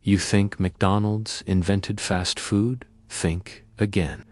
You think McDonald's invented fast food? Think again.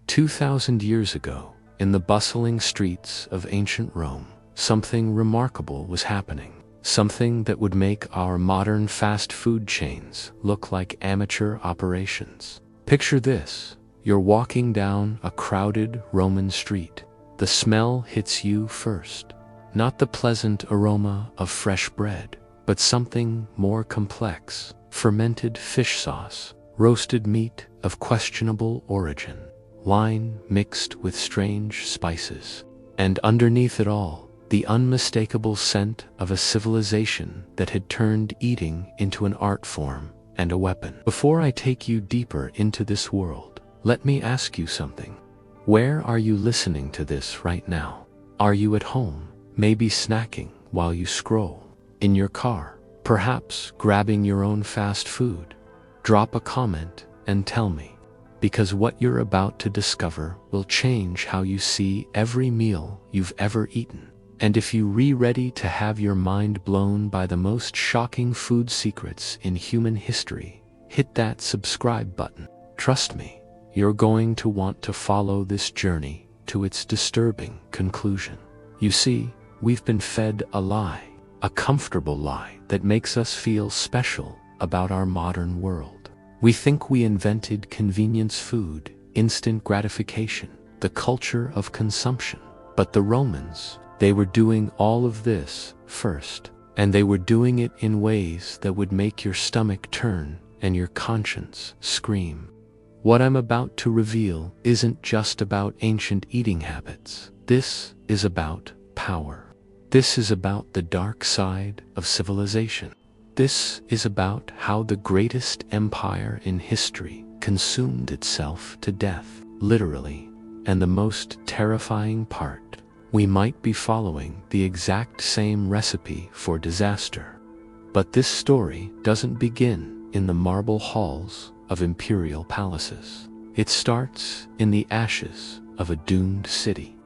2,000 years ago, in the bustling streets of ancient Rome, something remarkable was happening. Something that would make our modern fast food chains look like amateur operations. Picture this. You're walking down a crowded Roman street. The smell hits you first. Not the pleasant aroma of fresh bread, but something more complex. Fermented fish sauce, roasted meat of questionable origin, wine mixed with strange spices, and underneath it all, the unmistakable scent of a civilization that had turned eating into an art form and a weapon. Before I take you deeper into this world, let me ask you something. Where are you listening to this right now? Are you at home, maybe snacking while you scroll? In your car, perhaps grabbing your own fast food? Drop a comment and tell me, because what you're about to discover will change how you see every meal you've ever eaten. And if you're ready to have your mind blown by the most shocking food secrets in human history, hit that subscribe button. Trust me, you're going to want to follow this journey to its disturbing conclusion. You see, we've been fed a lie, a comfortable lie that makes us feel special about our modern world. We think we invented convenience food, instant gratification, the culture of consumption. But the Romans, they were doing all of this first, and they were doing it in ways that would make your stomach turn and your conscience scream. What I'm about to reveal isn't just about ancient eating habits. This is about power. This is about the dark side of civilization. This is about how the greatest empire in history consumed itself to death, literally, and the most terrifying part, we might be following the exact same recipe for disaster. But this story doesn't begin in the marble halls of imperial palaces. It starts in the ashes of a doomed city,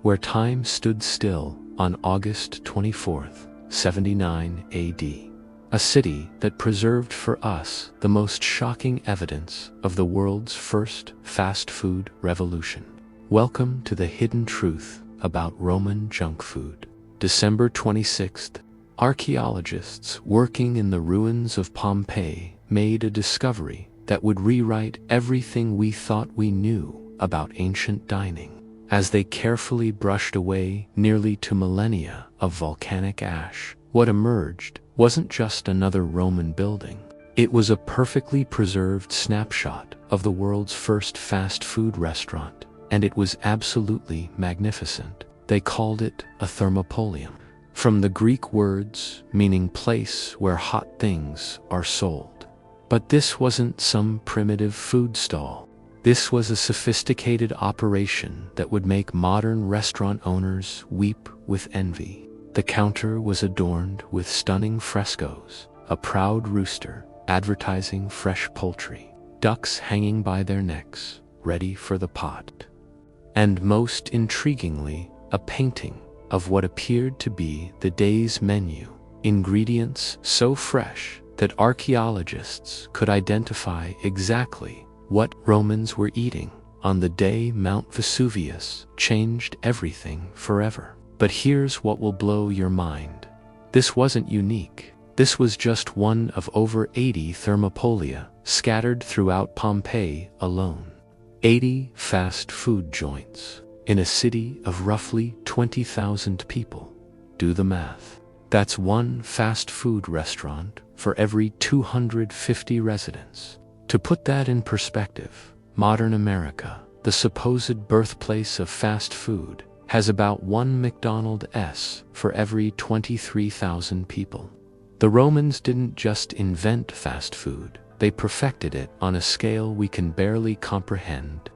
where time stood still on August 24th, 79 AD. A city that preserved for us the most shocking evidence of the world's first fast food revolution. Welcome to the hidden truth about Roman junk food. December 26th, archaeologists working in the ruins of Pompeii made a discovery that would rewrite everything we thought we knew about ancient dining. As they carefully brushed away nearly 2 millennia of volcanic ash, what emerged wasn't just another Roman building. It was a perfectly preserved snapshot of the world's first fast food restaurant. And it was absolutely magnificent. They called it a Thermopolium, from the Greek words meaning place where hot things are sold. But this wasn't some primitive food stall. This was a sophisticated operation that would make modern restaurant owners weep with envy. The counter was adorned with stunning frescoes, a proud rooster advertising fresh poultry, ducks hanging by their necks, ready for the pot. And most intriguingly, a painting of what appeared to be the day's menu, ingredients so fresh that archaeologists could identify exactly what Romans were eating on the day Mount Vesuvius changed everything forever. But here's what will blow your mind. This wasn't unique. This was just one of over 80 Thermopolia scattered throughout Pompeii alone. 80 fast food joints in a city of roughly 20,000 people. Do the math. That's one fast food restaurant for every 250 residents. To put that in perspective, modern America, the supposed birthplace of fast food, has about one McDonald's for every 23,000 people. The Romans didn't just invent fast food. They perfected it on a scale we can barely comprehend.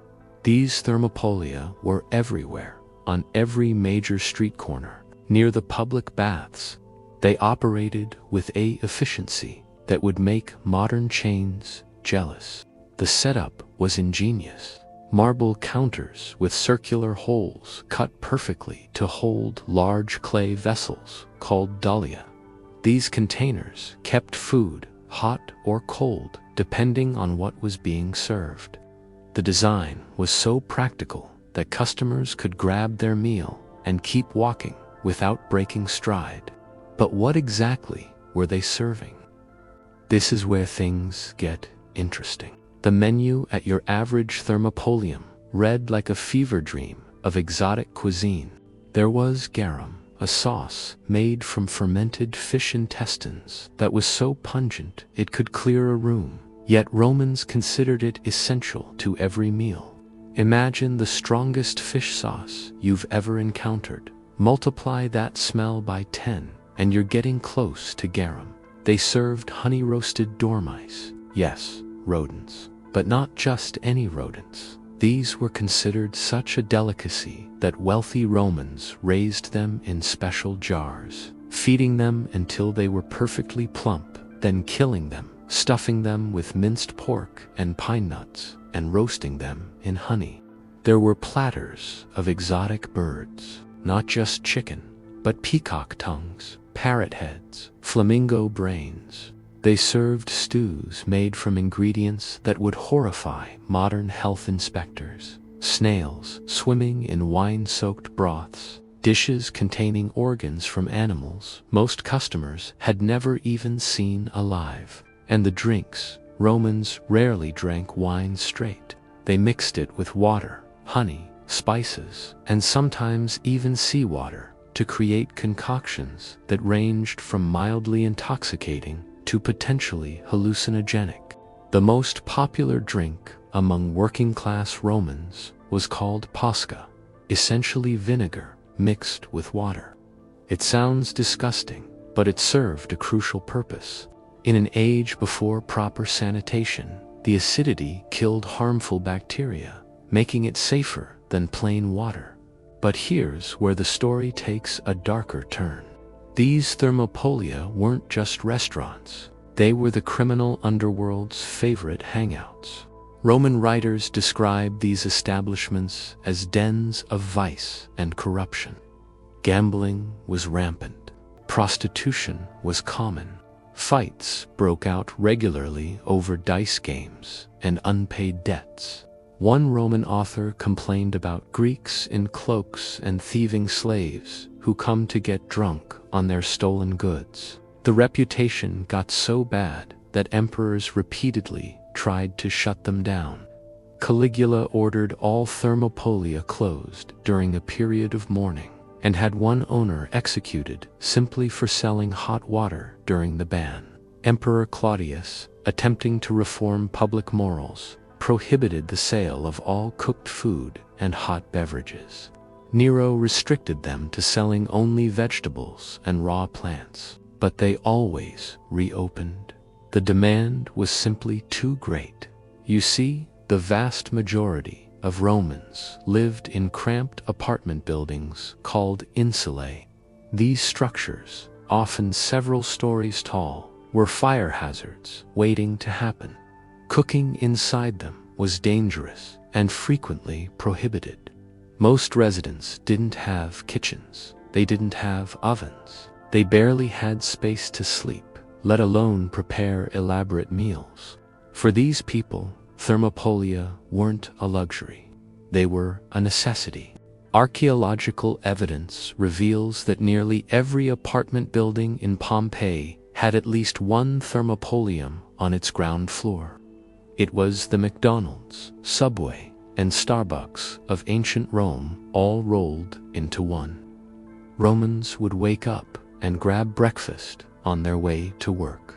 These Thermopolia were everywhere, on every major street corner, near the public baths. They operated with an efficiency that would make modern chains jealous. The setup was ingenious. Marble counters with circular holes cut perfectly to hold large clay vessels called dahlia. These containers kept food hot or cold, depending on what was being served. The design was so practical that customers could grab their meal and keep walking without breaking stride. But what exactly were they serving? This is where things get interesting. The menu at your average Thermopolium read like a fever dream of exotic cuisine. There was garum, a sauce made from fermented fish intestines that was so pungent it could clear a room, yet Romans considered it essential to every meal. Imagine the strongest fish sauce you've ever encountered. Multiply that smell by 10, and you're getting close to garum. They served honey-roasted dormice. Yes, rodents. But not just any rodents. These were considered such a delicacy that wealthy Romans raised them in special jars, feeding them until they were perfectly plump, then killing them, stuffing them with minced pork and pine nuts, and roasting them in honey. There were platters of exotic birds, not just chicken, but peacock tongues, parrot heads, flamingo brains. They served stews made from ingredients that would horrify modern health inspectors. Snails swimming in wine-soaked broths, dishes containing organs from animals most customers had never even seen alive. And the drinks, Romans rarely drank wine straight. They mixed it with water, honey, spices, and sometimes even seawater to create concoctions that ranged from mildly intoxicating to potentially hallucinogenic. The most popular drink among working-class Romans was called posca, essentially vinegar mixed with water. It sounds disgusting, but it served a crucial purpose. In an age before proper sanitation, the acidity killed harmful bacteria, making it safer than plain water. But here's where the story takes a darker turn. These Thermopolia weren't just restaurants. They were the criminal underworld's favorite hangouts. Roman writers describe these establishments as dens of vice and corruption. Gambling was rampant. Prostitution was common. Fights broke out regularly over dice games and unpaid debts. One Roman author complained about Greeks in cloaks and thieving slaves who come to get drunk on their stolen goods. The reputation got so bad that emperors repeatedly tried to shut them down. Caligula ordered all Thermopolia closed during a period of mourning and had one owner executed simply for selling hot water during the ban. Emperor Claudius, attempting to reform public morals, prohibited the sale of all cooked food and hot beverages. Nero restricted them to selling only vegetables and raw plants, but they always reopened. The demand was simply too great. You see, the vast majority of Romans lived in cramped apartment buildings called insulae. These structures, often several stories tall, were fire hazards waiting to happen. Cooking inside them was dangerous and frequently prohibited. Most residents didn't have kitchens. They didn't have ovens. They barely had space to sleep, let alone prepare elaborate meals. For these people, Thermopolia weren't a luxury. They were a necessity. Archaeological evidence reveals that nearly every apartment building in Pompeii had at least one Thermopolium on its ground floor. It was the McDonald's, Subway, and Starbucks of ancient Rome all rolled into one. Romans would wake up and grab breakfast on their way to work.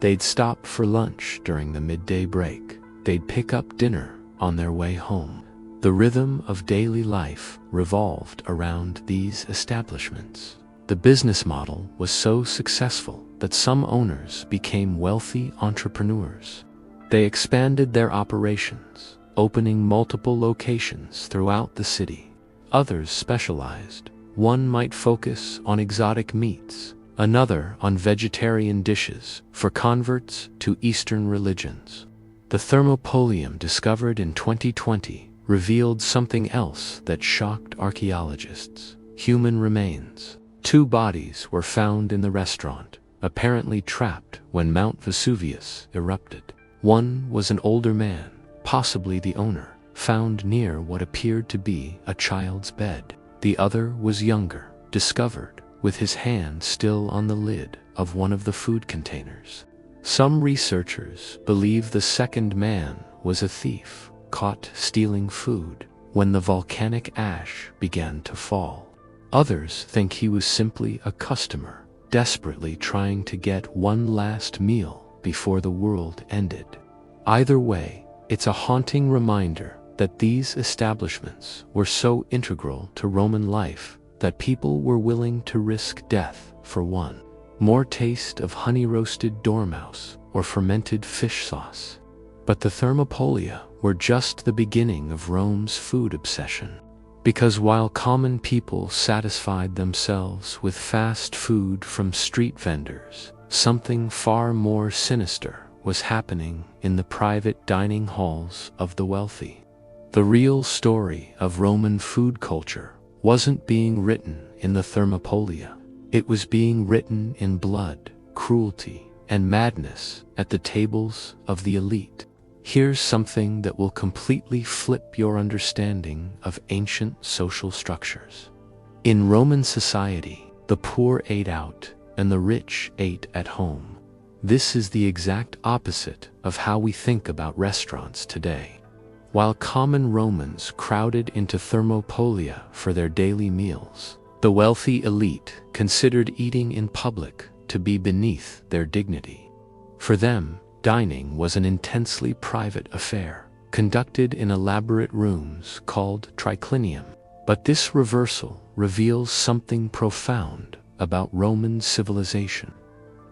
They'd stop for lunch during the midday break. They'd pick up dinner on their way home. The rhythm of daily life revolved around these establishments. The business model was so successful that some owners became wealthy entrepreneurs. They expanded their operations, opening multiple locations throughout the city. Others specialized. One might focus on exotic meats, another on vegetarian dishes for converts to Eastern religions. The Thermopolium discovered in 2020 revealed something else that shocked archaeologists: human remains. 2 bodies were found in the restaurant, apparently trapped when Mount Vesuvius erupted. One was an older man, possibly the owner, found near what appeared to be a child's bed. The other was younger, discovered with his hand still on the lid of one of the food containers. Some researchers believe the second man was a thief, caught stealing food when the volcanic ash began to fall. Others think he was simply a customer, desperately trying to get one last meal before the world ended. Either way, it's a haunting reminder that these establishments were so integral to Roman life that people were willing to risk death for one more taste of honey-roasted dormouse or fermented fish sauce. But the Thermopolia were just the beginning of Rome's food obsession. Because while common people satisfied themselves with fast food from street vendors, something far more sinister was happening in the private dining halls of the wealthy. The real story of Roman food culture wasn't being written in the Thermopolia. It was being written in blood, cruelty, and madness at the tables of the elite. Here's something that will completely flip your understanding of ancient social structures. In Roman society, the poor ate out and the rich ate at home. This is the exact opposite of how we think about restaurants today. While common Romans crowded into Thermopolia for their daily meals, the wealthy elite considered eating in public to be beneath their dignity. For them, dining was an intensely private affair, conducted in elaborate rooms called triclinium. But this reversal reveals something profound about Roman civilization.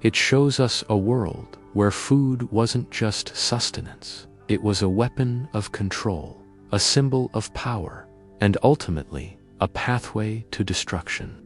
It shows us a world where food wasn't just sustenance, it was a weapon of control, a symbol of power, and ultimately, a pathway to destruction.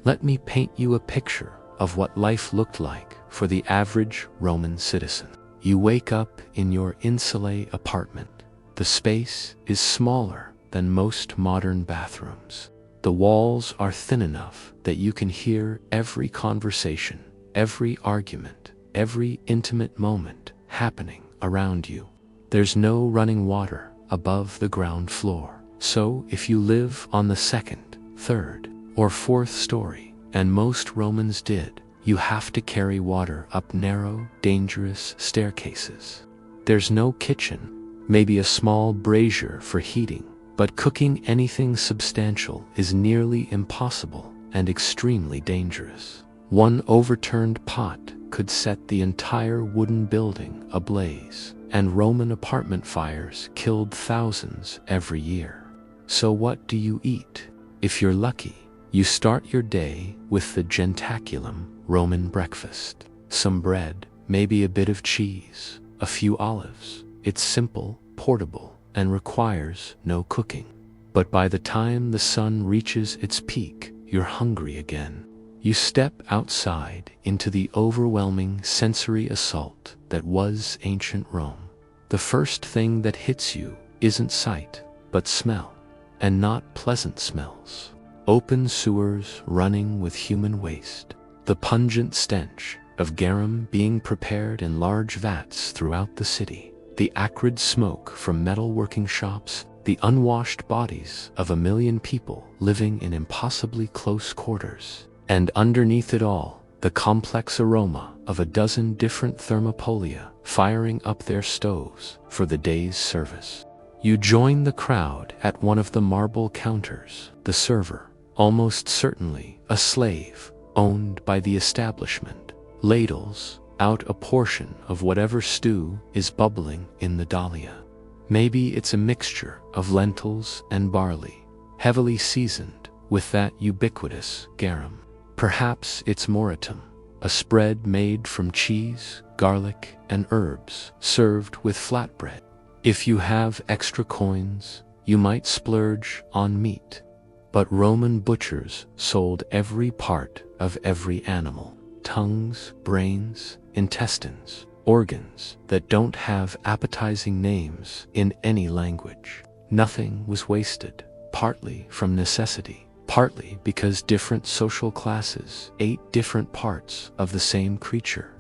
Let me paint you a picture of what life looked like for the average Roman citizen. You wake up in your insulae apartment. The space is smaller than most modern bathrooms. The walls are thin enough that you can hear every conversation, every argument, every intimate moment happening around you. There's no running water above the ground floor. So if you live on the second, third, or fourth story, and most Romans did, you have to carry water up narrow, dangerous staircases. There's no kitchen, maybe a small brazier for heating, but cooking anything substantial is nearly impossible and extremely dangerous. One overturned pot could set the entire wooden building ablaze, and Roman apartment fires killed thousands every year. So what do you eat? If you're lucky, you start your day with the gentaculum Roman breakfast. Some bread, maybe a bit of cheese, a few olives. It's simple, portable, and requires no cooking. But by the time the sun reaches its peak, you're hungry again. You step outside into the overwhelming sensory assault that was ancient Rome. The first thing that hits you isn't sight, but smell. And not pleasant smells. Open sewers running with human waste. The pungent stench of garum being prepared in large vats throughout the city. The acrid smoke from metalworking shops. The unwashed bodies of 1 million people living in impossibly close quarters. And underneath it all, the complex aroma of a dozen different Thermopolia firing up their stoves for the day's service. You join the crowd at one of the marble counters, the server, almost certainly a slave, owned by the establishment, ladles out a portion of whatever stew is bubbling in the dahlia. Maybe it's a mixture of lentils and barley, heavily seasoned with that ubiquitous garum. Perhaps it's moratum, a spread made from cheese, garlic, and herbs, served with flatbread. If you have extra coins, you might splurge on meat. But Roman butchers sold every part of every animal. Tongues, brains, intestines, organs that don't have appetizing names in any language. Nothing was wasted, partly from necessity, partly because different social classes ate different parts of the same creature.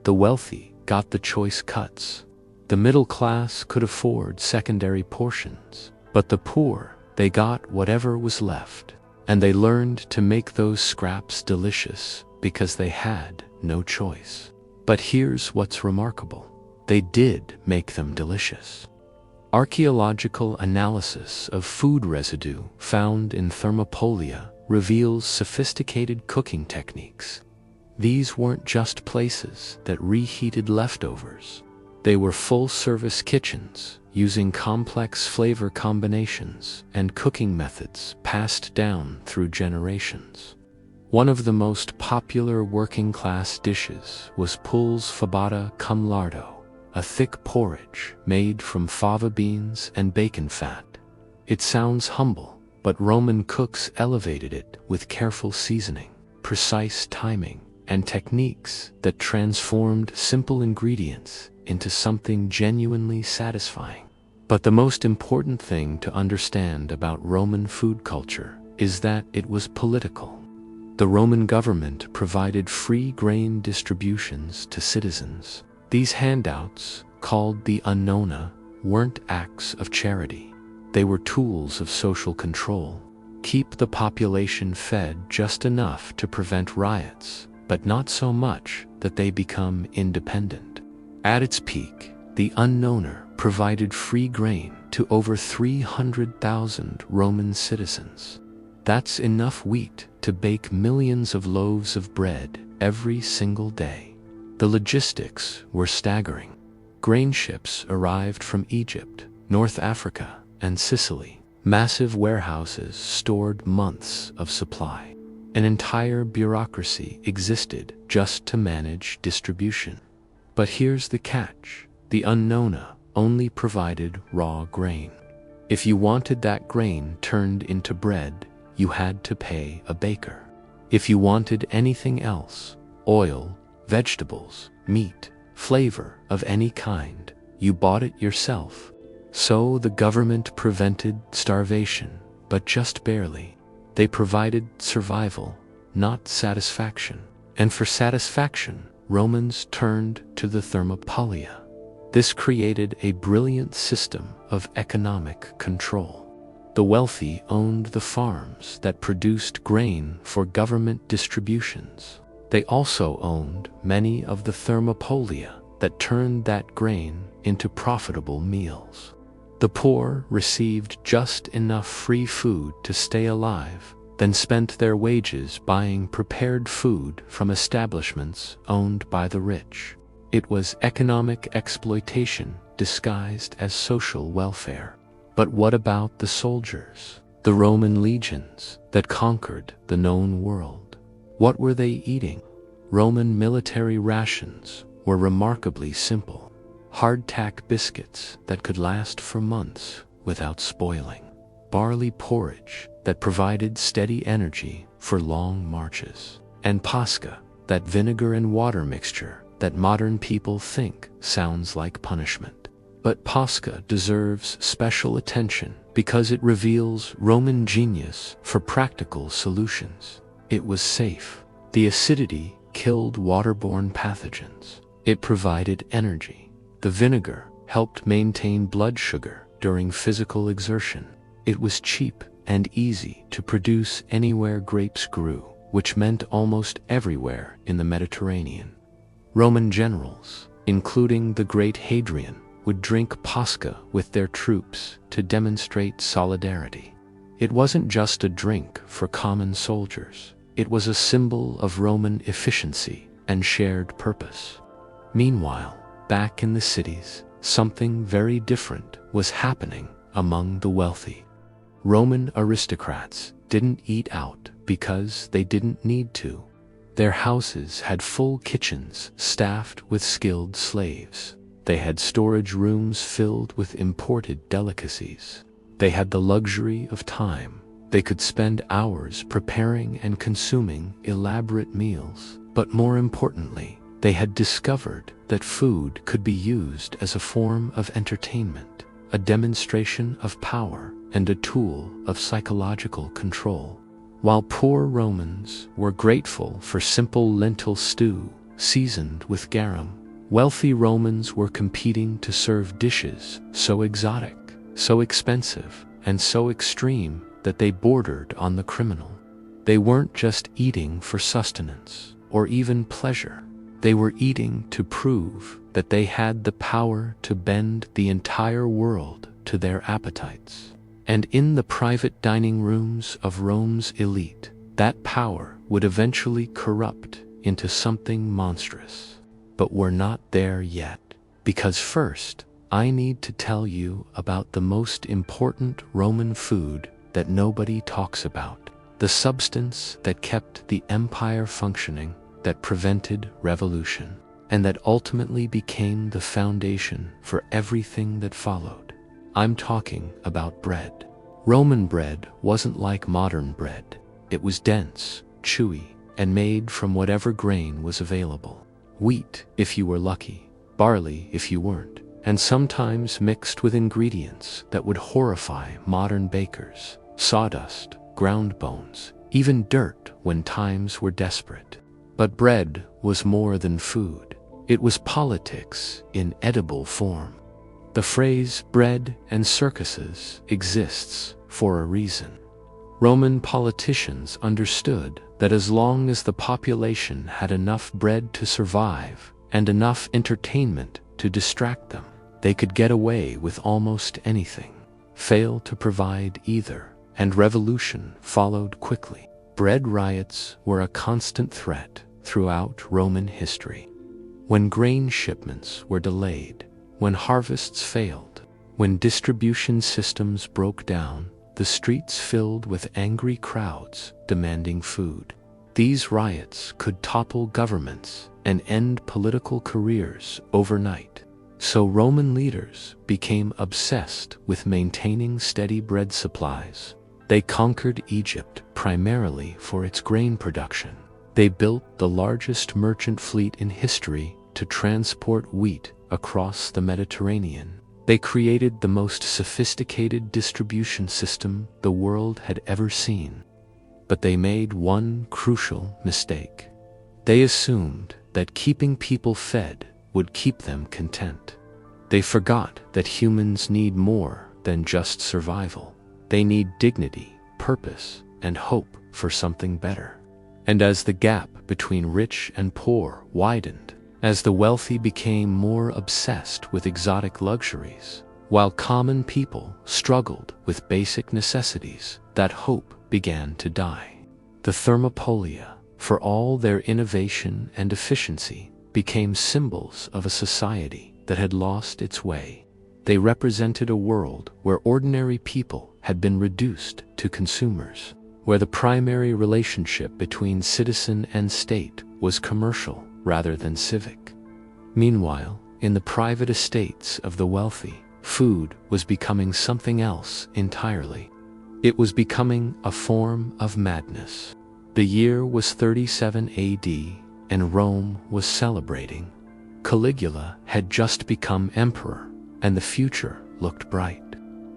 The wealthy got the choice cuts. The middle class could afford secondary portions, but the poor, they got whatever was left, and they learned to make those scraps delicious because they had no choice. But here's what's remarkable. They did make them delicious. Archaeological analysis of food residue found in Thermopolia reveals sophisticated cooking techniques. These weren't just places that reheated leftovers. They were full-service kitchens using complex flavor combinations and cooking methods passed down through generations. One of the most popular working-class dishes was pulse fabata cum lardo, a thick porridge made from fava beans and bacon fat. It sounds humble, but Roman cooks elevated it with careful seasoning, precise timing, and techniques that transformed simple ingredients into something genuinely satisfying. But the most important thing to understand about Roman food culture is that it was political. The Roman government provided free grain distributions to citizens. These handouts, called the annona, weren't acts of charity. They were tools of social control. Keep the population fed just enough to prevent riots, but not so much that they become independent. At its peak, the annona provided free grain to over 300,000 Roman citizens. That's enough wheat to bake millions of loaves of bread every single day. The logistics were staggering. Grain ships arrived from Egypt, North Africa, and Sicily. Massive warehouses stored months of supply. An entire bureaucracy existed just to manage distribution. But here's the catch. The annona only provided raw grain. If you wanted that grain turned into bread, you had to pay a baker. If you wanted anything else, oil, vegetables, meat, flavor of any kind, you bought it yourself. So the government prevented starvation, but just barely. They provided survival, not satisfaction. And for satisfaction, Romans turned to the Thermopolia. This created a brilliant system of economic control. The wealthy owned the farms that produced grain for government distributions. They also owned many of the Thermopolia that turned that grain into profitable meals. The poor received just enough free food to stay alive, then spent their wages buying prepared food from establishments owned by the rich. It was economic exploitation disguised as social welfare. But what about the soldiers, the Roman legions that conquered the known world? What were they eating? Roman military rations were remarkably simple. Hardtack biscuits that could last for months without spoiling. Barley porridge that provided steady energy for long marches. And pasca, that vinegar and water mixture that modern people think sounds like punishment. But pasca deserves special attention because it reveals Roman genius for practical solutions. It was safe. The acidity killed waterborne pathogens. It provided energy. The vinegar helped maintain blood sugar during physical exertion. It was cheap and easy to produce anywhere grapes grew, which meant almost everywhere in the Mediterranean. Roman generals, including the great Hadrian, would drink pasca with their troops to demonstrate solidarity. It wasn't just a drink for common soldiers. It was a symbol of Roman efficiency and shared purpose. Meanwhile, back in the cities, something very different was happening among the wealthy. Roman aristocrats didn't eat out because they didn't need to. Their houses had full kitchens staffed with skilled slaves. They had storage rooms filled with imported delicacies. They had the luxury of time. They could spend hours preparing and consuming elaborate meals. But more importantly, they had discovered that food could be used as a form of entertainment, a demonstration of power, and a tool of psychological control. While poor Romans were grateful for simple lentil stew seasoned with garum, wealthy Romans were competing to serve dishes so exotic, so expensive, and so extreme that they bordered on the criminal. They weren't just eating for sustenance or even pleasure. They were eating to prove that they had the power to bend the entire world to their appetites. And in the private dining rooms of Rome's elite, that power would eventually corrupt into something monstrous. But we're not there yet, because first, I need to tell you about the most important Roman food that nobody talks about, the substance that kept the empire functioning, that prevented revolution, and that ultimately became the foundation for everything that followed. I'm talking about bread. Roman bread wasn't like modern bread. It was dense, chewy, and made from whatever grain was available. Wheat, if you were lucky, barley, if you weren't, and sometimes mixed with ingredients that would horrify modern bakers: sawdust, ground bones, even dirt when times were desperate. But bread was more than food. It was politics in edible form. The phrase bread and circuses exists for a reason. Roman politicians understood that as long as the population had enough bread to survive and enough entertainment to distract them, they could get away with almost anything. Fail to provide either, and revolution followed quickly. Bread riots were a constant threat throughout Roman history. When grain shipments were delayed, when harvests failed, when distribution systems broke down, the streets filled with angry crowds demanding food. These riots could topple governments and end political careers overnight. So Roman leaders became obsessed with maintaining steady bread supplies. They conquered Egypt primarily for its grain production. They built the largest merchant fleet in history to transport wheat across the Mediterranean. They created the most sophisticated distribution system the world had ever seen. But they made one crucial mistake. They assumed that keeping people fed would keep them content. They forgot that humans need more than just survival. They need dignity, purpose, and hope for something better. And as the gap between rich and poor widened, as the wealthy became more obsessed with exotic luxuries, while common people struggled with basic necessities, that hope began to die. The Thermopolia, for all their innovation and efficiency, became symbols of a society that had lost its way. They represented a world where ordinary people had been reduced to consumers, where the primary relationship between citizen and state was commercial rather than civic. Meanwhile, in the private estates of the wealthy, food was becoming something else entirely. It was becoming a form of madness. The year was 37 AD, and Rome was celebrating. Caligula had just become emperor, and the future looked bright.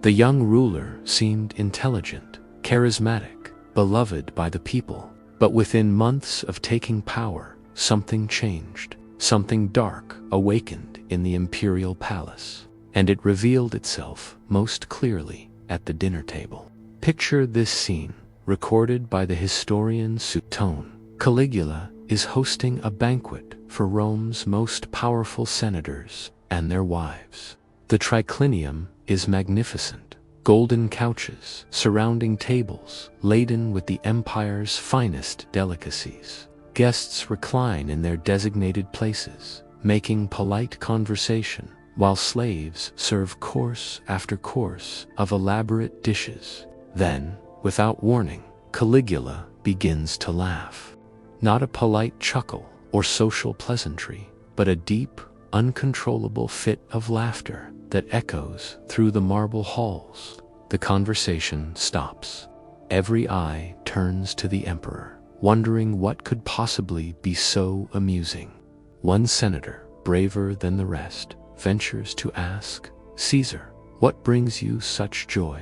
The young ruler seemed intelligent, charismatic, beloved by the people. But within months of taking power, something changed. Something dark awakened in the imperial palace, and it revealed itself most clearly at the dinner table. Picture this scene, recorded by the historian Suetone. Caligula is hosting a banquet for Rome's most powerful senators and their wives. The triclinium is magnificent. Golden couches surrounding tables laden with the empire's finest delicacies. Guests recline in their designated places, making polite conversation, while slaves serve course after course of elaborate dishes. Then, without warning, Caligula begins to laugh. Not a polite chuckle or social pleasantry, but a deep, uncontrollable fit of laughter that echoes through the marble halls. The conversation stops. Every eye turns to the emperor, wondering what could possibly be so amusing. One senator, braver than the rest, ventures to ask, "Caesar, what brings you such joy?"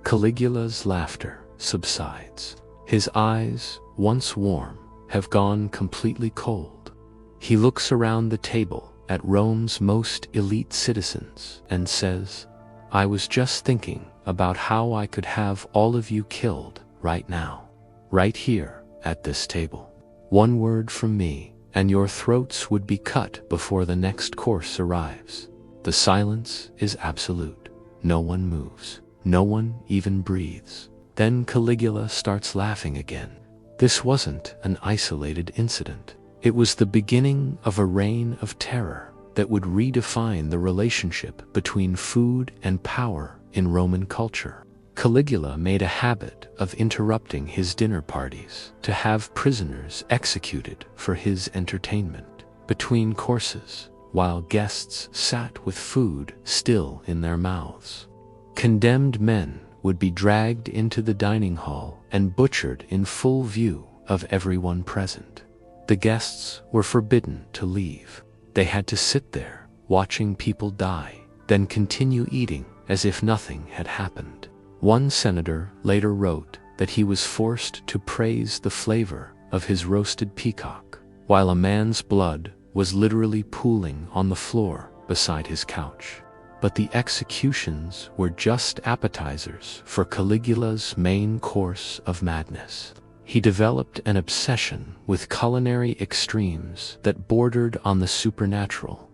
Caligula's laughter subsides. His eyes, once warm, have gone completely cold. He looks around the table at Rome's most elite citizens and says, "I was just thinking about how I could have all of you killed right now, right here at this table. One word from me, and your throats would be cut before the next course arrives." The silence is absolute. No one moves. No one even breathes. Then Caligula starts laughing again. This wasn't an isolated incident. It was the beginning of a reign of terror that would redefine the relationship between food and power in Roman culture. Caligula made a habit of interrupting his dinner parties to have prisoners executed for his entertainment between courses, while guests sat with food still in their mouths. Condemned men would be dragged into the dining hall and butchered in full view of everyone present. The guests were forbidden to leave. They had to sit there, watching people die, then continue eating as if nothing had happened. One senator later wrote that he was forced to praise the flavor of his roasted peacock, while a man's blood was literally pooling on the floor beside his couch. But the executions were just appetizers for Caligula's main course of madness. He developed an obsession with culinary extremes that bordered on the supernatural.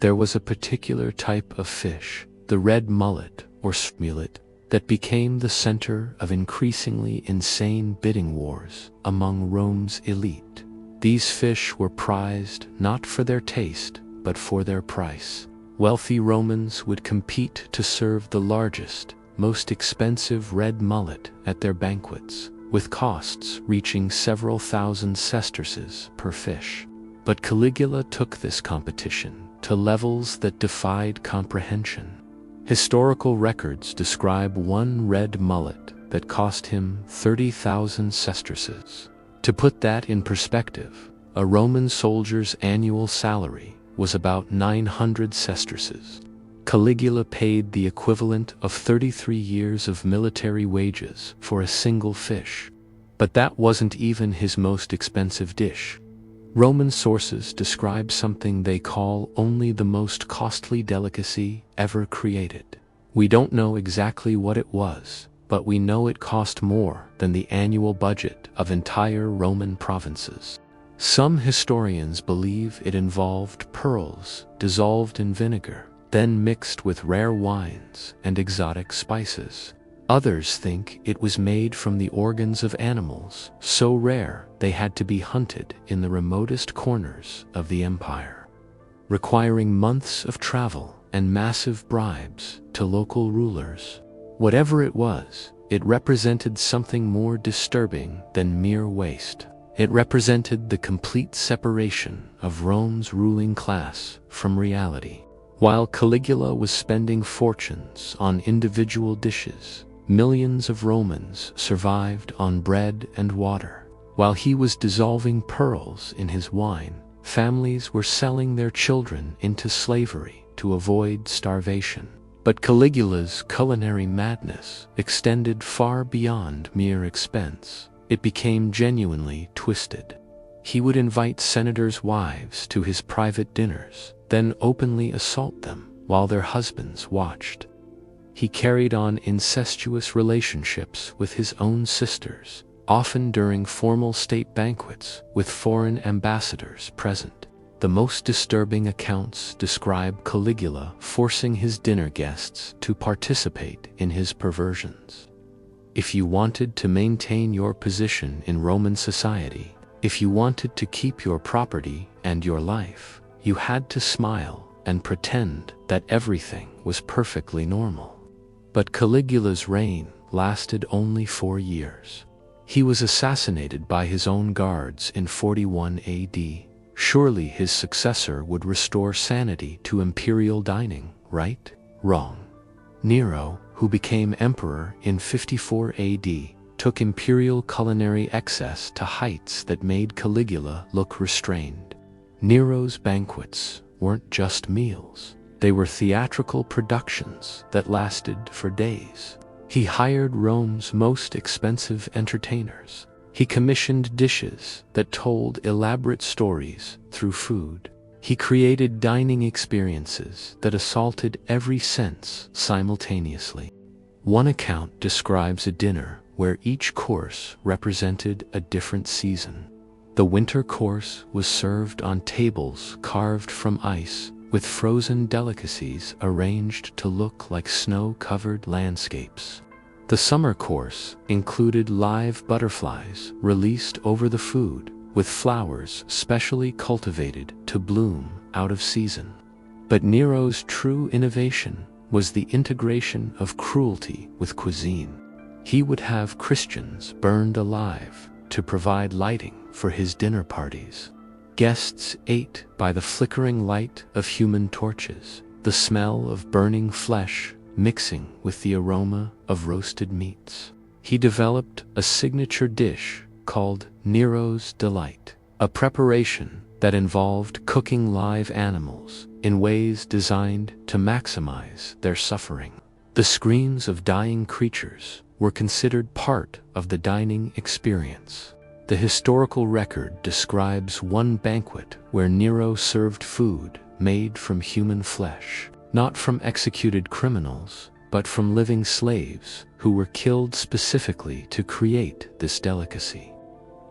There was a particular type of fish, the red mullet or smulet, that became the center of increasingly insane bidding wars among Rome's elite. These fish were prized not for their taste, but for their price. Wealthy Romans would compete to serve the largest, most expensive red mullet at their banquets, with costs reaching several thousand sesterces per fish. But Caligula took this competition to levels that defied comprehension. Historical records describe one red mullet that cost him 30,000 sesterces. To put that in perspective, a Roman soldier's annual salary was about 900 sesterces. Caligula paid the equivalent of 33 years of military wages for a single fish. But that wasn't even his most expensive dish. Roman sources describe something they call only the most costly delicacy ever created. We don't know exactly what it was, but we know it cost more than the annual budget of entire Roman provinces. Some historians believe it involved pearls dissolved in vinegar, then mixed with rare wines and exotic spices. Others think it was made from the organs of animals, so rare they had to be hunted in the remotest corners of the empire, requiring months of travel and massive bribes to local rulers. Whatever it was, it represented something more disturbing than mere waste. It represented the complete separation of Rome's ruling class from reality. While Caligula was spending fortunes on individual dishes, millions of Romans survived on bread and water. While he was dissolving pearls in his wine, families were selling their children into slavery to avoid starvation. But Caligula's culinary madness extended far beyond mere expense. It became genuinely twisted. He would invite senators' wives to his private dinners, then openly assault them while their husbands watched. He carried on incestuous relationships with his own sisters, often during formal state banquets with foreign ambassadors present. The most disturbing accounts describe Caligula forcing his dinner guests to participate in his perversions. If you wanted to maintain your position in Roman society, if you wanted to keep your property and your life, you had to smile and pretend that everything was perfectly normal. But Caligula's reign lasted only 4 years. He was assassinated by his own guards in 41 AD. Surely his successor would restore sanity to imperial dining, right? Wrong. Nero, who became emperor in 54 AD, took imperial culinary excess to heights that made Caligula look restrained. Nero's banquets weren't just meals. They were theatrical productions that lasted for days. He hired Rome's most expensive entertainers, He commissioned dishes that told elaborate stories through food. He created dining experiences that assaulted every sense simultaneously. One account describes a dinner where each course represented a different season. The winter course was served on tables carved from ice, with frozen delicacies arranged to look like snow-covered landscapes. The summer course included live butterflies released over the food, with flowers specially cultivated to bloom out of season. But Nero's true innovation was the integration of cruelty with cuisine. He would have Christians burned alive to provide lighting for his dinner parties. Guests ate by the flickering light of human torches, the smell of burning flesh mixing with the aroma of roasted meats. He developed a signature dish called Nero's Delight, a preparation that involved cooking live animals in ways designed to maximize their suffering. The screams of dying creatures were considered part of the dining experience. The historical record describes one banquet where Nero served food made from human flesh, not from executed criminals, but from living slaves who were killed specifically to create this delicacy.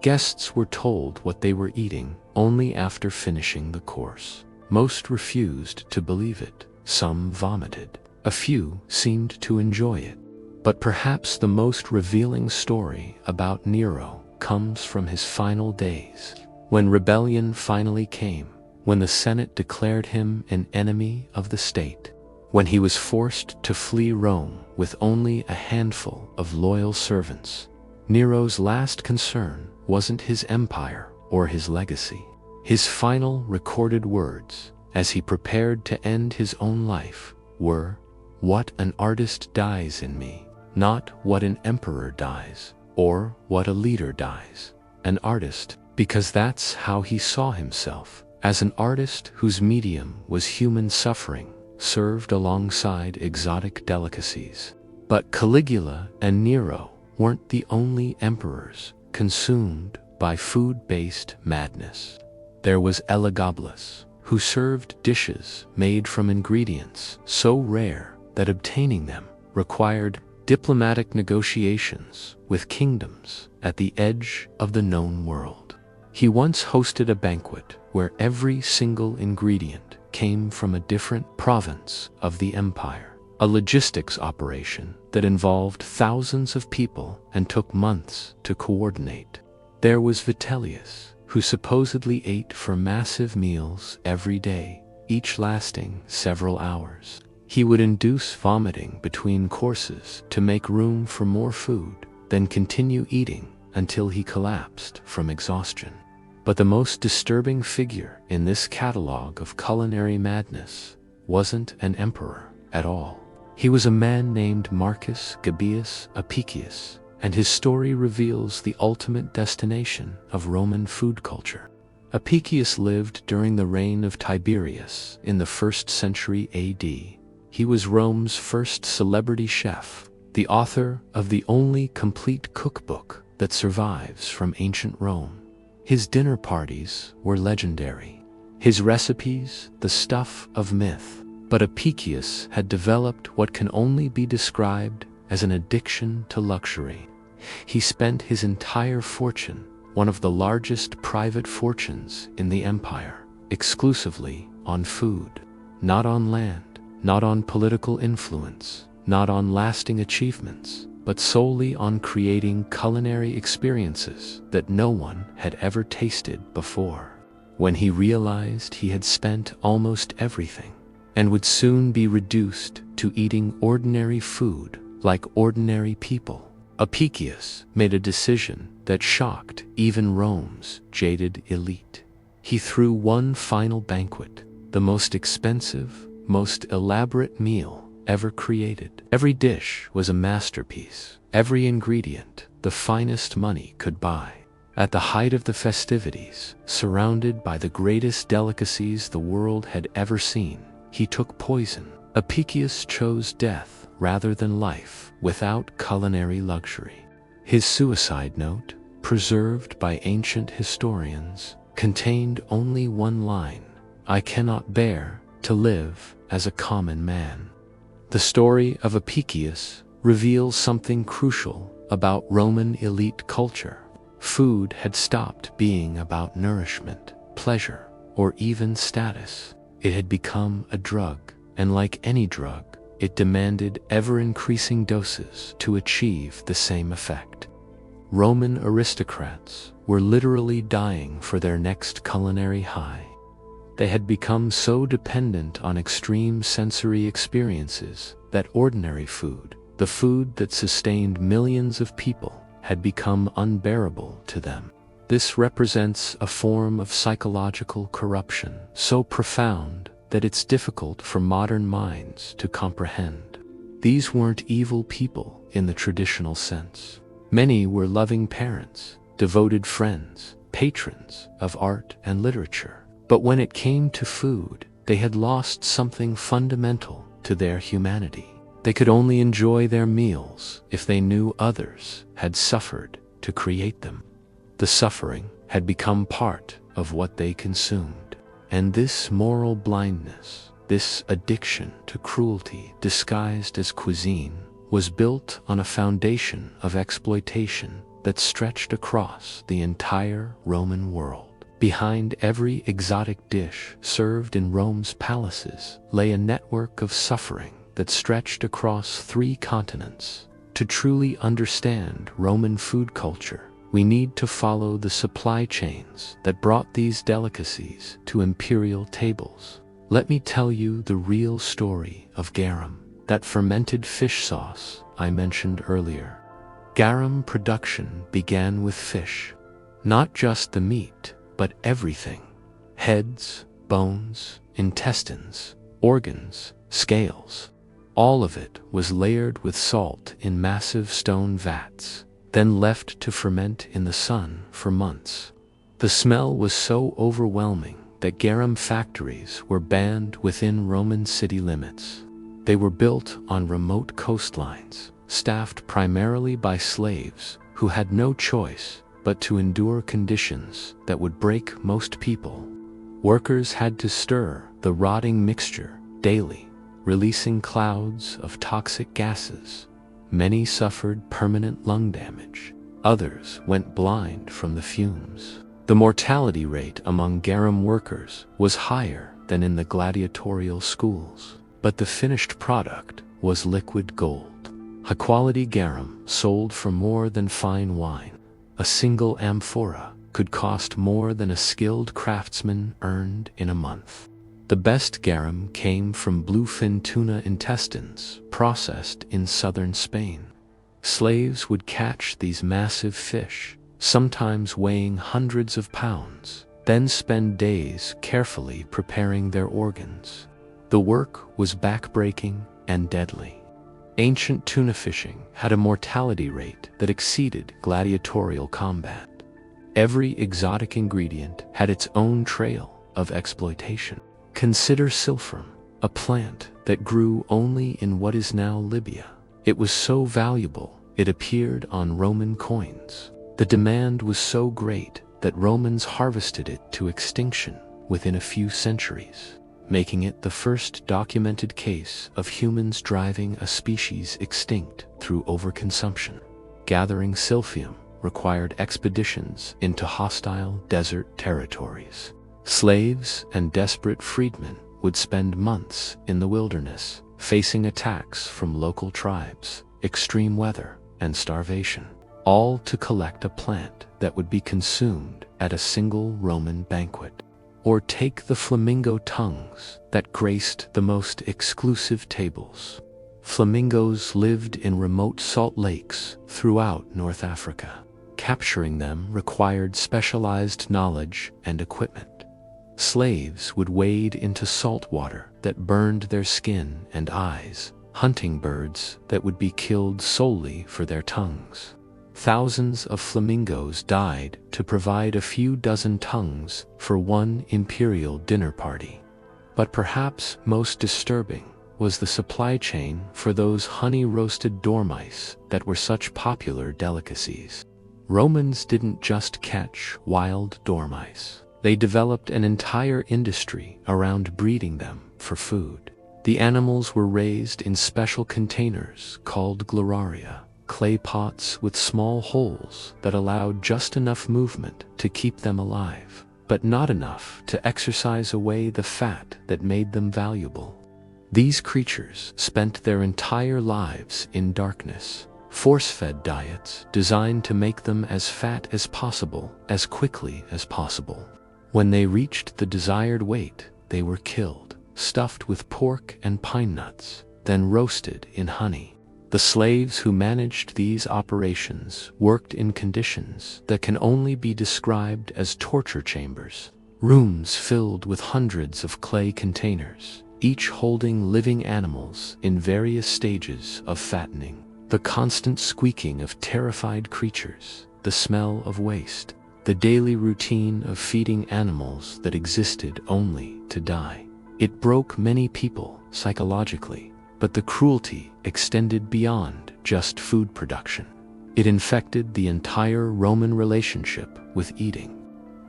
Guests were told what they were eating only after finishing the course. Most refused to believe it. Some vomited. A few seemed to enjoy it. But perhaps the most revealing story about Nero comes from his final days. When rebellion finally came, when the Senate declared him an enemy of the state, when he was forced to flee Rome with only a handful of loyal servants, Nero's last concern wasn't his empire or his legacy. His final recorded words, as he prepared to end his own life, were, "What an artist dies in me, not what an emperor dies, or what a leader dies. An artist, because that's how he saw himself, as an artist whose medium was human suffering, served alongside exotic delicacies." But Caligula and Nero weren't the only emperors consumed by food-based madness. There was Elagabalus, who served dishes made from ingredients so rare that obtaining them required diplomatic negotiations with kingdoms at the edge of the known world. He once hosted a banquet where every single ingredient came from a different province of the empire, a logistics operation that involved thousands of people and took months to coordinate. There was Vitellius, who supposedly ate for massive meals every day, each lasting several hours. He would induce vomiting between courses to make room for more food, then continue eating until he collapsed from exhaustion. But the most disturbing figure in this catalog of culinary madness wasn't an emperor at all. He was a man named Marcus Gabius Apicius, and his story reveals the ultimate destination of Roman food culture. Apicius lived during the reign of Tiberius in the 1st century AD. He was Rome's first celebrity chef, the author of the only complete cookbook that survives from ancient Rome. His dinner parties were legendary, his recipes the stuff of myth. But Apicius had developed what can only be described as an addiction to luxury. He spent his entire fortune, one of the largest private fortunes in the empire, exclusively on food. Not on land, not on political influence, not on lasting achievements, but solely on creating culinary experiences that no one had ever tasted before. When he realized he had spent almost everything, and would soon be reduced to eating ordinary food like ordinary people, Apicius made a decision that shocked even Rome's jaded elite. He threw one final banquet, the most expensive, most elaborate meal ever created. Every dish was a masterpiece, every ingredient the finest money could buy. At the height of the festivities, surrounded by the greatest delicacies the world had ever seen, he took poison. Apicius chose death rather than life without culinary luxury. His suicide note, preserved by ancient historians, contained only one line: "I cannot bear to live as a common man." The story of Apicius reveals something crucial about Roman elite culture. Food had stopped being about nourishment, pleasure, or even status. It had become a drug, and like any drug, it demanded ever-increasing doses to achieve the same effect. Roman aristocrats were literally dying for their next culinary high. They had become so dependent on extreme sensory experiences that ordinary food, the food that sustained millions of people, had become unbearable to them. This represents a form of psychological corruption so profound that it's difficult for modern minds to comprehend. These weren't evil people in the traditional sense. Many were loving parents, devoted friends, patrons of art and literature. But when it came to food, they had lost something fundamental to their humanity. They could only enjoy their meals if they knew others had suffered to create them. The suffering had become part of what they consumed. And this moral blindness, this addiction to cruelty disguised as cuisine, was built on a foundation of exploitation that stretched across the entire Roman world. Behind every exotic dish served in Rome's palaces lay a network of suffering that stretched across 3 continents. To truly understand Roman food culture, we need to follow the supply chains that brought these delicacies to imperial tables. Let me tell you the real story of garum, that fermented fish sauce I mentioned earlier. Garum production began with fish, not just the meat, but everything: heads, bones, intestines, organs, scales. All of it was layered with salt in massive stone vats, then left to ferment in the sun for months. The smell was so overwhelming that garum factories were banned within Roman city limits. They were built on remote coastlines, staffed primarily by slaves who had no choice but to endure conditions that would break most people. Workers had to stir the rotting mixture daily, releasing clouds of toxic gases. Many suffered permanent lung damage. Others went blind from the fumes. The mortality rate among garum workers was higher than in the gladiatorial schools, but the finished product was liquid gold. High-quality garum sold for more than fine wine. A single amphora could cost more than a skilled craftsman earned in a month. The best garum came from bluefin tuna intestines processed in southern Spain. Slaves would catch these massive fish, sometimes weighing hundreds of pounds, then spend days carefully preparing their organs. The work was backbreaking and deadly. Ancient tuna fishing had a mortality rate that exceeded gladiatorial combat. Every exotic ingredient had its own trail of exploitation. Consider silphium, a plant that grew only in what is now Libya. It was so valuable, it appeared on Roman coins. The demand was so great that Romans harvested it to extinction within a few centuries, making it the first documented case of humans driving a species extinct through overconsumption. Gathering silphium required expeditions into hostile desert territories. Slaves and desperate freedmen would spend months in the wilderness, facing attacks from local tribes, extreme weather, and starvation, all to collect a plant that would be consumed at a single Roman banquet. Or take the flamingo tongues that graced the most exclusive tables. Flamingos lived in remote salt lakes throughout North Africa. Capturing them required specialized knowledge and equipment. Slaves would wade into salt water that burned their skin and eyes, hunting birds that would be killed solely for their tongues. Thousands of flamingos died to provide a few dozen tongues for one imperial dinner party. But perhaps most disturbing was the supply chain for those honey-roasted dormice that were such popular delicacies. Romans didn't just catch wild dormice. They developed an entire industry around breeding them for food. The animals were raised in special containers called gloraria, clay pots with small holes that allowed just enough movement to keep them alive, but not enough to exercise away the fat that made them valuable. These creatures spent their entire lives in darkness, force-fed diets designed to make them as fat as possible, as quickly as possible. When they reached the desired weight, they were killed, stuffed with pork and pine nuts, then roasted in honey. The slaves who managed these operations worked in conditions that can only be described as torture chambers, rooms filled with hundreds of clay containers, each holding living animals in various stages of fattening. The constant squeaking of terrified creatures, the smell of waste, the daily routine of feeding animals that existed only to die. It broke many people psychologically, but the cruelty extended beyond just food production. It infected the entire Roman relationship with eating.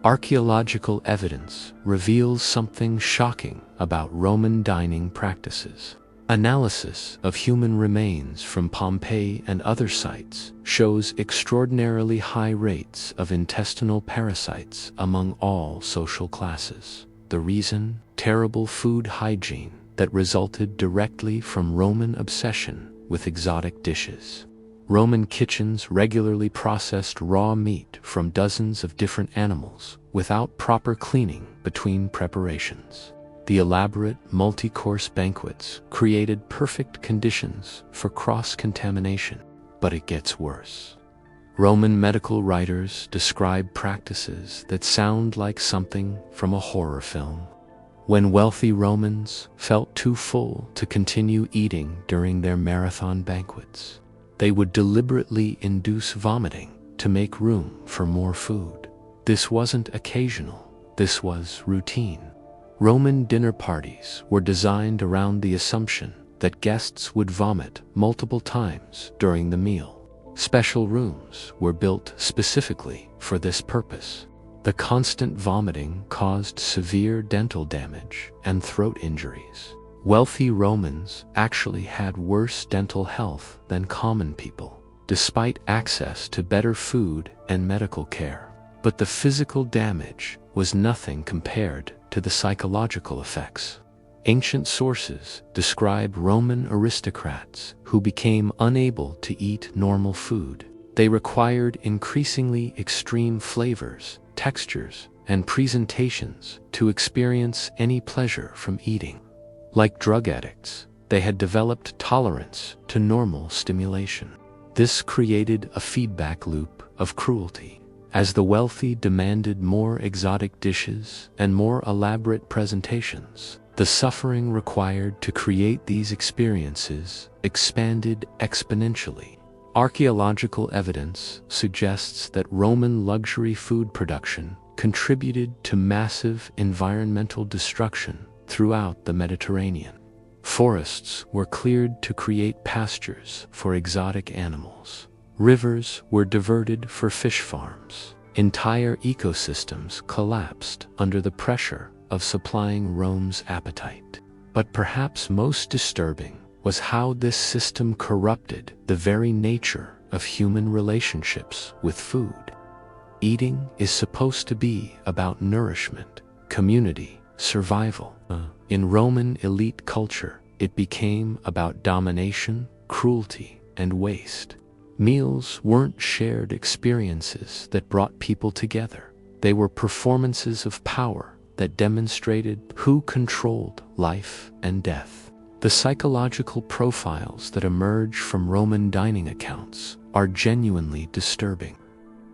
Archaeological evidence reveals something shocking about Roman dining practices. Analysis of human remains from Pompeii and other sites shows extraordinarily high rates of intestinal parasites among all social classes. The reason? Terrible food hygiene that resulted directly from Roman obsession with exotic dishes. Roman kitchens regularly processed raw meat from dozens of different animals without proper cleaning between preparations. The elaborate multi-course banquets created perfect conditions for cross-contamination, but it gets worse. Roman medical writers describe practices that sound like something from a horror film. When wealthy Romans felt too full to continue eating during their marathon banquets, they would deliberately induce vomiting to make room for more food. This wasn't occasional, this was routine. Roman dinner parties were designed around the assumption that guests would vomit multiple times during the meal. Special rooms were built specifically for this purpose. The constant vomiting caused severe dental damage and throat injuries. Wealthy Romans actually had worse dental health than common people, despite access to better food and medical care. But the physical damage was nothing compared to the psychological effects. Ancient sources describe Roman aristocrats who became unable to eat normal food. They required increasingly extreme flavors, textures, and presentations to experience any pleasure from eating. Like drug addicts, they had developed tolerance to normal stimulation. This created a feedback loop of cruelty. As the wealthy demanded more exotic dishes and more elaborate presentations, the suffering required to create these experiences expanded exponentially. Archaeological evidence suggests that Roman luxury food production contributed to massive environmental destruction throughout the Mediterranean. Forests were cleared to create pastures for exotic animals. Rivers were diverted for fish farms. Entire ecosystems collapsed under the pressure of supplying Rome's appetite. But perhaps most disturbing was how this system corrupted the very nature of human relationships with food. Eating is supposed to be about nourishment, community, survival. In Roman elite culture, it became about domination, cruelty, and waste. Meals weren't shared experiences that brought people together. They were performances of power that demonstrated who controlled life and death. The psychological profiles that emerge from Roman dining accounts are genuinely disturbing.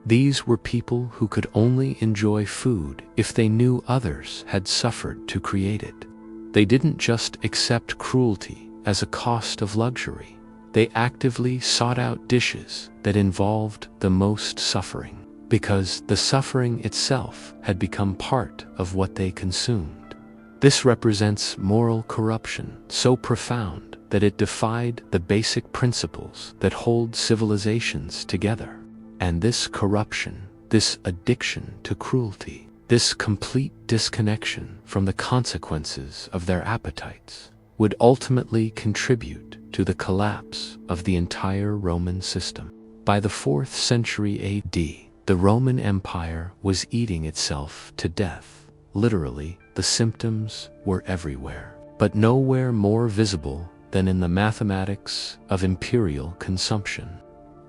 These were people who could only enjoy food if they knew others had suffered to create it. They didn't just accept cruelty as a cost of luxury. They actively sought out dishes that involved the most suffering, because the suffering itself had become part of what they consumed. This represents moral corruption so profound that it defied the basic principles that hold civilizations together. And this corruption, this addiction to cruelty, this complete disconnection from the consequences of their appetites, would ultimately contribute to the collapse of the entire Roman system. By the 4th century AD, the Roman Empire was eating itself to death. Literally, the symptoms were everywhere, but nowhere more visible than in the mathematics of imperial consumption.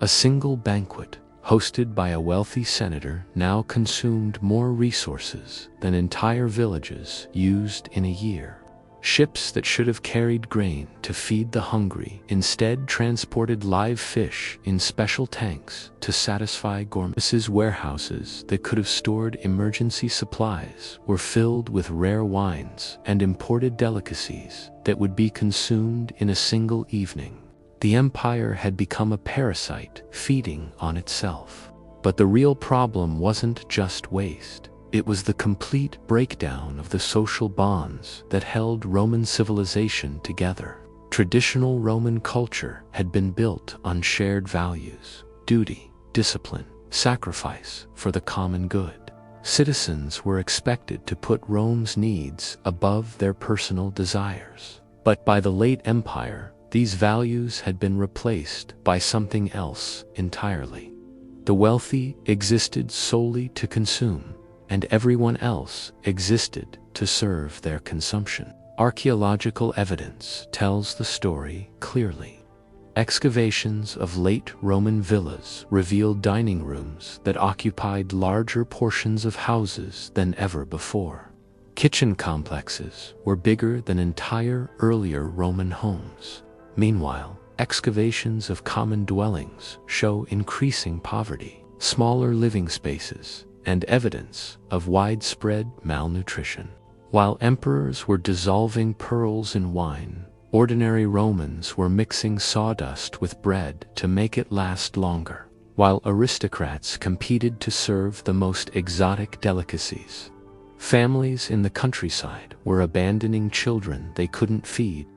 A single banquet, hosted by a wealthy senator, now consumed more resources than entire villages used in a year. Ships that should have carried grain to feed the hungry instead transported live fish in special tanks to satisfy gourmets. Warehouses that could have stored emergency supplies were filled with rare wines and imported delicacies that would be consumed in a single evening. The empire had become a parasite feeding on itself. But the real problem wasn't just waste. It was the complete breakdown of the social bonds that held Roman civilization together. Traditional Roman culture had been built on shared values: duty, discipline, sacrifice for the common good. Citizens were expected to put Rome's needs above their personal desires. But by the late empire, these values had been replaced by something else entirely. The wealthy existed solely to consume, and everyone else existed to serve their consumption. Archaeological evidence tells the story clearly. Excavations of late Roman villas revealed dining rooms that occupied larger portions of houses than ever before. Kitchen complexes were bigger than entire earlier Roman homes. Meanwhile, excavations of common dwellings show increasing poverty, smaller living spaces, and evidence of widespread malnutrition. While emperors were dissolving pearls in wine, ordinary Romans were mixing sawdust with bread to make it last longer. While aristocrats competed to serve the most exotic delicacies, families in the countryside were abandoning children they couldn't feed.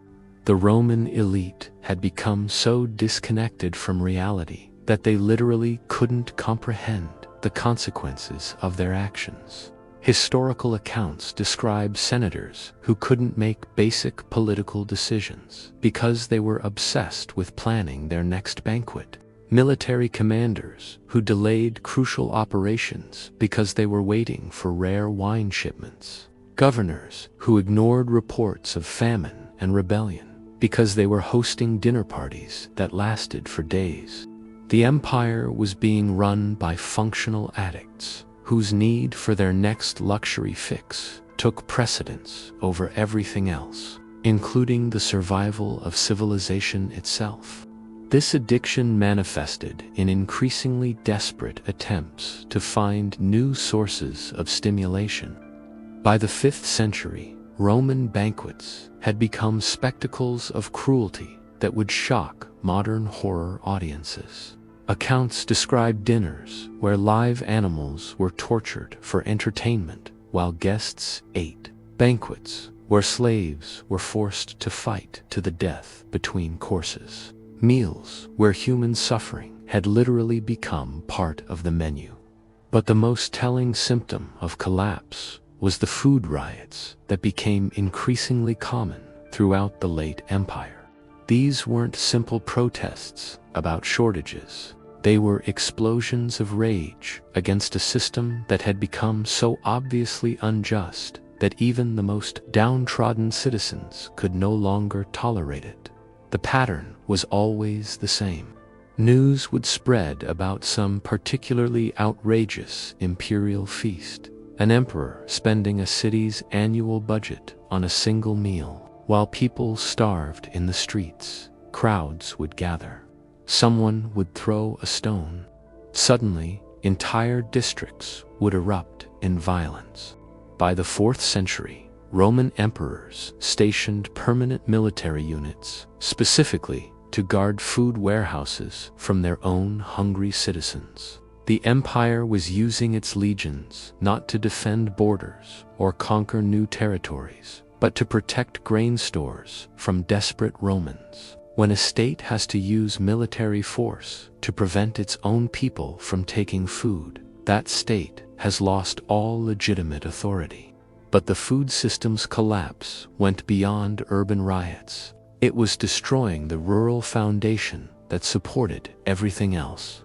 The Roman elite had become so disconnected from reality that they literally couldn't comprehend the consequences of their actions. Historical accounts describe senators who couldn't make basic political decisions because they were obsessed with planning their next banquet. Military commanders who delayed crucial operations because they were waiting for rare wine shipments. Governors who ignored reports of famine and rebellion because they were hosting dinner parties that lasted for days. The empire was being run by functional addicts whose need for their next luxury fix took precedence over everything else, including the survival of civilization itself. This addiction manifested in increasingly desperate attempts to find new sources of stimulation. By the 5th century, Roman banquets had become spectacles of cruelty that would shock modern horror audiences. Accounts describe dinners where live animals were tortured for entertainment while guests ate. Banquets where slaves were forced to fight to the death between courses. Meals where human suffering had literally become part of the menu. But the most telling symptom of collapse was the food riots that became increasingly common throughout the late empire. These weren't simple protests about shortages. They were explosions of rage against a system that had become so obviously unjust that even the most downtrodden citizens could no longer tolerate it. The pattern was always the same. News would spread about some particularly outrageous imperial feast, an emperor spending a city's annual budget on a single meal. While people starved in the streets, crowds would gather. Someone would throw a stone. Suddenly, entire districts would erupt in violence. By the 4th century, Roman emperors stationed permanent military units, specifically to guard food warehouses from their own hungry citizens. The empire was using its legions not to defend borders or conquer new territories, but to protect grain stores from desperate Romans. When a state has to use military force to prevent its own people from taking food, that state has lost all legitimate authority. But the food system's collapse went beyond urban riots. It was destroying the rural foundation that supported everything else.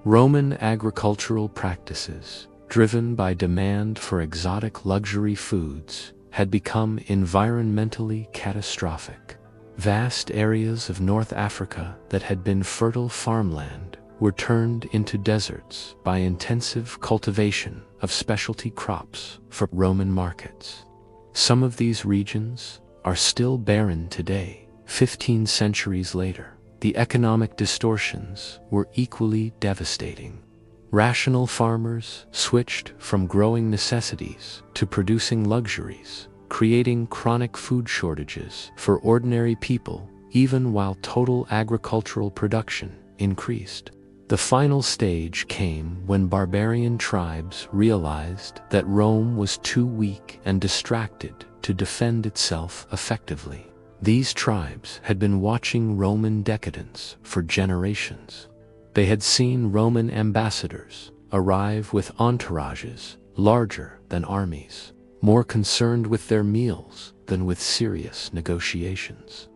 Roman agricultural practices, driven by demand for exotic luxury foods, had become environmentally catastrophic. Vast areas of North Africa that had been fertile farmland were turned into deserts by intensive cultivation of specialty crops for Roman markets. Some of these regions are still barren today, 15 centuries later. The economic distortions were equally devastating. Rational farmers switched from growing necessities to producing luxuries, creating chronic food shortages for ordinary people, even while total agricultural production increased. The final stage came when barbarian tribes realized that Rome was too weak and distracted to defend itself effectively. These tribes had been watching Roman decadence for generations. They had seen Roman ambassadors arrive with entourages larger than armies, more concerned with their meals than with serious negotiations.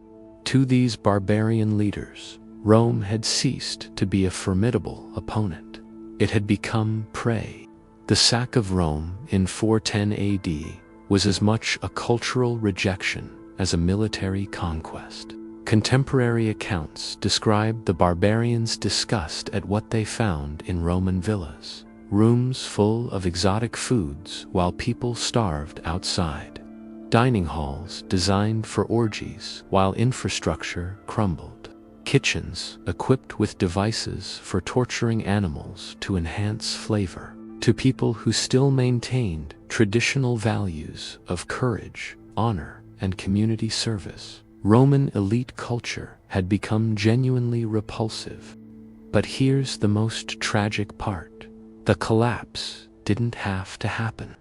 To these barbarian leaders, Rome had ceased to be a formidable opponent. It had become prey. The sack of Rome in 410 AD was as much a cultural rejection as a military conquest. Contemporary accounts describe the barbarians' disgust at what they found in Roman villas, rooms full of exotic foods while people starved outside, dining halls designed for orgies while infrastructure crumbled, kitchens equipped with devices for torturing animals to enhance flavor. To people who still maintained traditional values of courage, honor, and community service, Roman elite culture had become genuinely repulsive. But here's the most tragic part. The collapse didn't have to happen.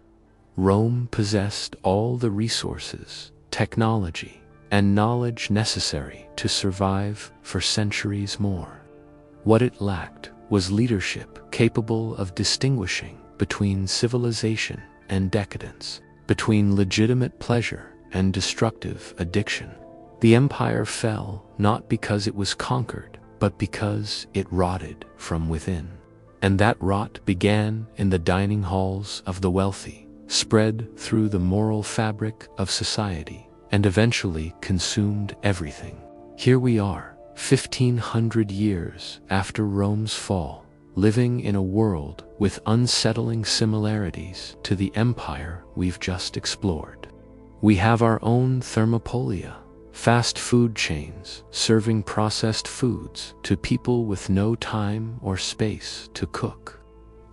Rome possessed all the resources, technology, and knowledge necessary to survive for centuries more. What it lacked was leadership capable of distinguishing between civilization and decadence, between legitimate pleasure and destructive addiction. The empire fell not because it was conquered, but because it rotted from within. And that rot began in the dining halls of the wealthy, spread through the moral fabric of society, and eventually consumed everything. Here we are, 1500 years after Rome's fall, living in a world with unsettling similarities to the empire we've just explored. We have our own Thermopolia, fast food chains serving processed foods to people with no time or space to cook.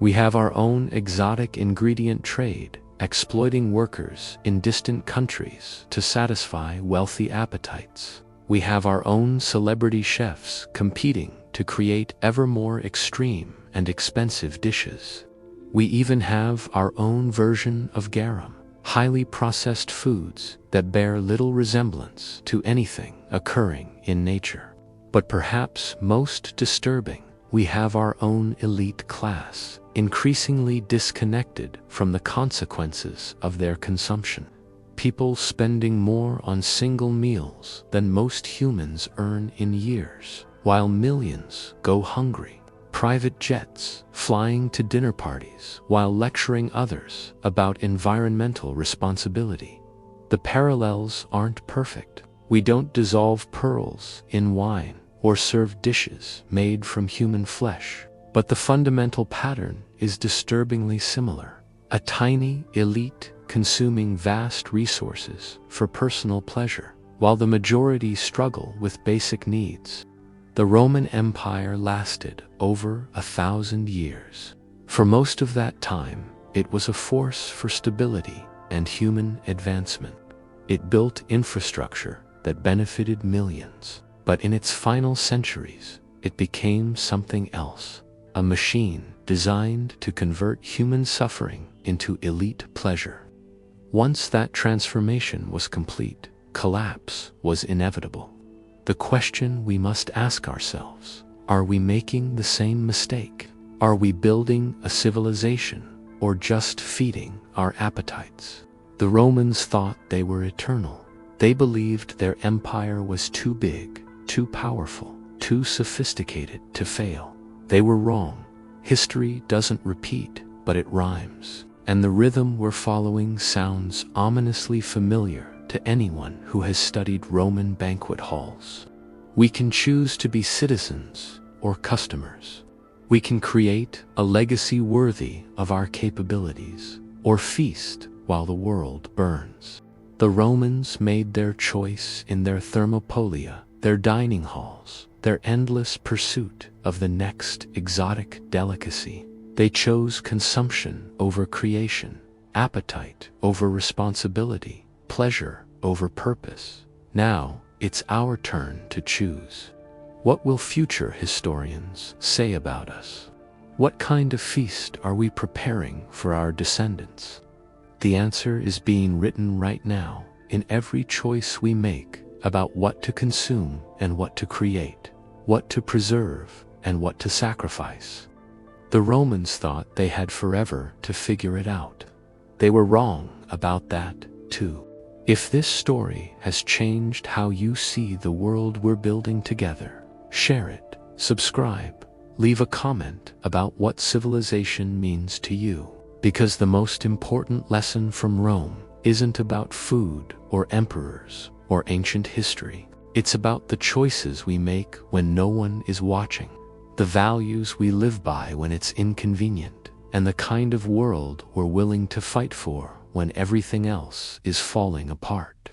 We have our own exotic ingredient trade, exploiting workers in distant countries to satisfy wealthy appetites. We have our own celebrity chefs competing to create ever more extreme and expensive dishes. We even have our own version of garum, highly processed foods that bear little resemblance to anything occurring in nature. But perhaps most disturbing, we have our own elite class, increasingly disconnected from the consequences of their consumption. People spending more on single meals than most humans earn in years, while millions go hungry. Private jets flying to dinner parties while lecturing others about environmental responsibility. The parallels aren't perfect. We don't dissolve pearls in wine or serve dishes made from human flesh, but the fundamental pattern is disturbingly similar. A tiny elite consuming vast resources for personal pleasure, while the majority struggle with basic needs. The Roman Empire lasted over 1,000 years. For most of that time, it was a force for stability and human advancement. It built infrastructure that benefited millions. But in its final centuries, it became something else, a machine designed to convert human suffering into elite pleasure. Once that transformation was complete, collapse was inevitable. The question we must ask ourselves: are we making the same mistake? Are we building a civilization or just feeding our appetites? The Romans thought they were eternal. They believed their empire was too big, too powerful, too sophisticated to fail. They were wrong. History doesn't repeat, but it rhymes. And the rhythm we're following sounds ominously familiar to anyone who has studied Roman banquet halls. We can choose to be citizens or customers. We can create a legacy worthy of our capabilities, or feast while the world burns. The Romans made their choice in their Thermopolia, their dining halls, their endless pursuit of the next exotic delicacy. They chose consumption over creation, appetite over responsibility, pleasure over purpose. Now, it's our turn to choose. What will future historians say about us? What kind of feast are we preparing for our descendants? The answer is being written right now in every choice we make about what to consume and what to create, what to preserve and what to sacrifice. The Romans thought they had forever to figure it out. They were wrong about that, too. If this story has changed how you see the world we're building together, share it, subscribe, leave a comment about what civilization means to you. Because the most important lesson from Rome isn't about food or emperors or ancient history. It's about the choices we make when no one is watching, the values we live by when it's inconvenient, and the kind of world we're willing to fight for when everything else is falling apart.